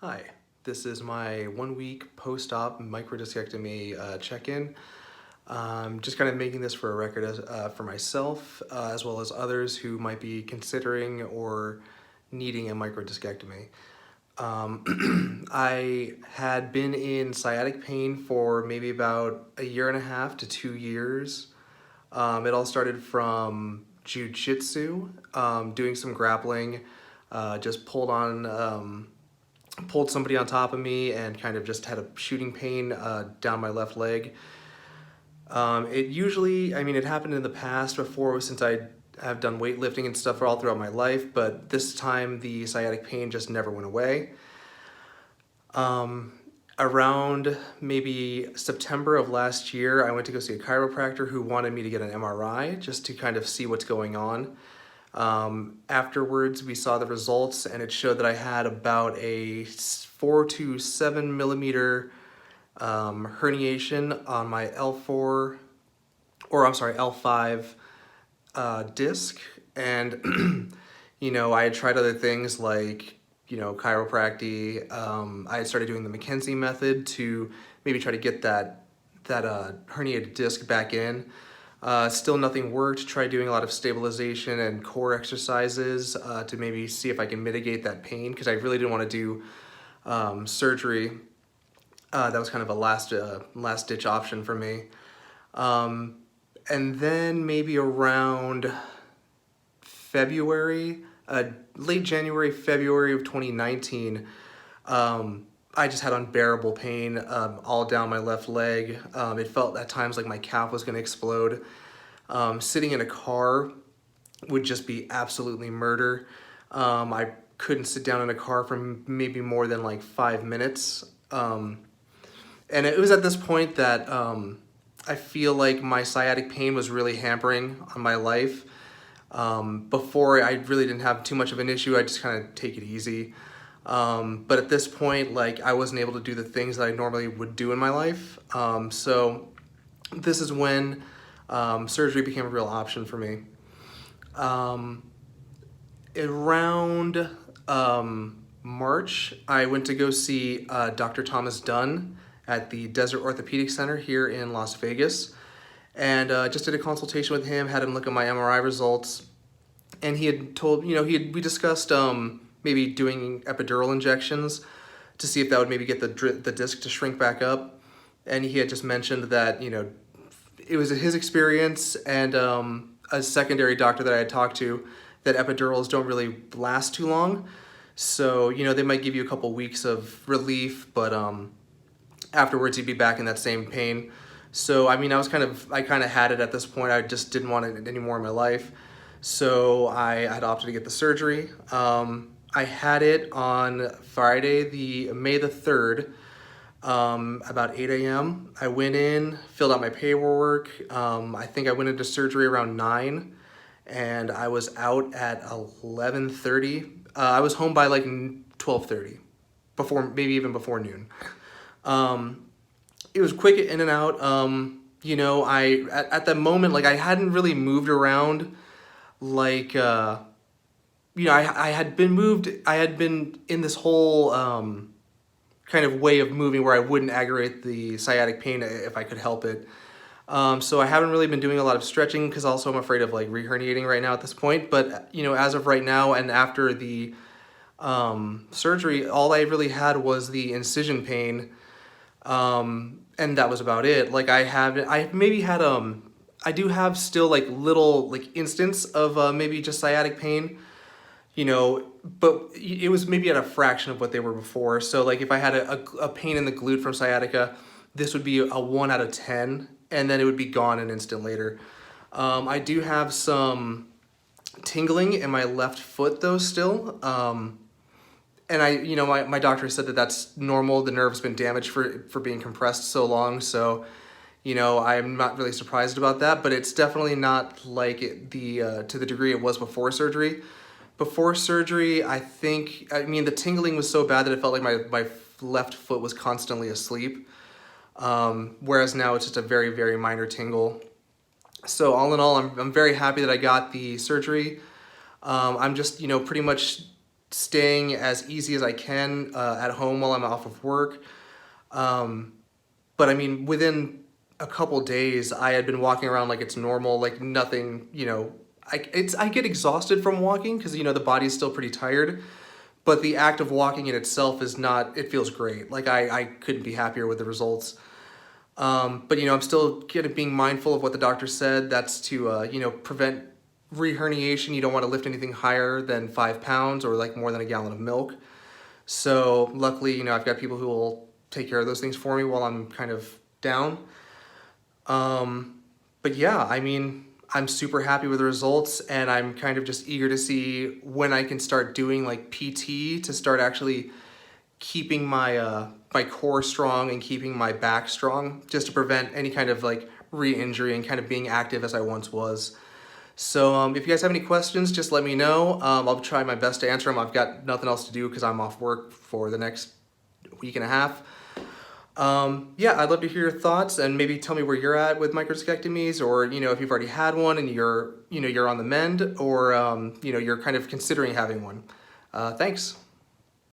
Hi, this is my 1 week post-op microdiscectomy check-in. Just kind of making this for a record for myself as well as others who might be considering or needing a microdiscectomy. I had been in sciatic pain for maybe about a year and a half to 2 years. It all started from jiu-jitsu, doing some grappling, just pulled somebody on top of me and kind of just had a shooting pain down my left leg. It happened in the past before since I have done weightlifting and stuff all throughout my life, but this time the sciatic pain just never went away. Around maybe September of last year, I went to go see a chiropractor who wanted me to get an MRI just to kind of see what's going on. Afterwards, we saw the results and it showed that I had about a 4 to 7 millimeter herniation on my L5 disc. And, I had tried other things like, chiropractic. I had started doing the McKenzie method to maybe try to get that herniated disc back in. Still nothing worked. Tried doing a lot of stabilization and core exercises to maybe see if I can mitigate that pain because I really didn't want to do surgery. That was kind of a last ditch option for me. And then maybe around late January, February of 2019, I just had unbearable pain all down my left leg. It felt at times like my calf was going to explode. Sitting in a car would just be absolutely murder. I couldn't sit down in a car for maybe more than like 5 minutes. And it was at this point that I feel like my sciatic pain was really hampering on my life. Before, I really didn't have too much of an issue. I just kind of take it easy. But at this point, I wasn't able to do the things that I normally would do in my life. So this is when surgery became a real option for me. Around March, I went to go see Dr. Thomas Dunn at the Desert Orthopedic Center here in Las Vegas. And just did a consultation with him, had him look at my MRI results. And he had told, we discussed maybe doing epidural injections to see if that would maybe get the disc to shrink back up. And he had just mentioned that, it was his experience and a secondary doctor that I had talked to that epidurals don't really last too long. So, they might give you a couple weeks of relief, but afterwards you'd be back in that same pain. So, I kind of had it at this point. I just didn't want it anymore in my life. So I had opted to get the surgery. I had it on Friday, May the 3rd, about 8 a.m. I went in, filled out my paperwork. I think I went into surgery around 9, and I was out at 11:30. I was home by like 12:30, maybe even before noon. It was quick in and out. At the moment, I hadn't really moved around. I had been in this whole kind of way of moving where I wouldn't aggravate the sciatic pain if I could help it. So I haven't really been doing a lot of stretching because also I'm afraid of re-herniating right now at this point. But, as of right now and after the surgery, all I really had was the incision pain. And that was about it. I do have still little instance of maybe just sciatic pain, but it was maybe at a fraction of what they were before. So if I had a pain in the glute from sciatica, this would be a 1 out of 10, and then it would be gone an instant later. I do have some tingling in my left foot though still. And my doctor said that that's normal. The nerve's been damaged for being compressed so long. So, I'm not really surprised about that, but it's definitely not to the degree it was before surgery. Before surgery, the tingling was so bad that it felt like my left foot was constantly asleep. Whereas now it's just a very, very minor tingle. So all in all, I'm very happy that I got the surgery. I'm just, pretty much staying as easy as I can at home while I'm off of work. But I mean, within a couple days, I had been walking around like it's normal, like nothing, you know, I get exhausted from walking because, you know, the body's still pretty tired, but the act of walking in itself is not, it feels great. Like I couldn't be happier with the results. But, you know, I'm still kind of being mindful of what the doctor said. That's to, you know, prevent reherniation. You don't want to lift anything higher than 5 pounds or like more than a gallon of milk. So luckily, you know, I've got people who will take care of those things for me while I'm kind of down. But yeah, I mean, I'm super happy with the results, and I'm kind of just eager to see when I can start doing like PT to start actually keeping my my core strong and keeping my back strong, just to prevent any kind of like re-injury and kind of being active as I once was. So if you guys have any questions, just let me know. I'll try my best to answer them. I've got nothing else to do because I'm off work for the next week and a half. Yeah, I'd love to hear your thoughts and maybe tell me where you're at with microdiscectomies, or, you know, if you've already had one and you're on the mend, or, you know, you're kind of considering having one. Thanks.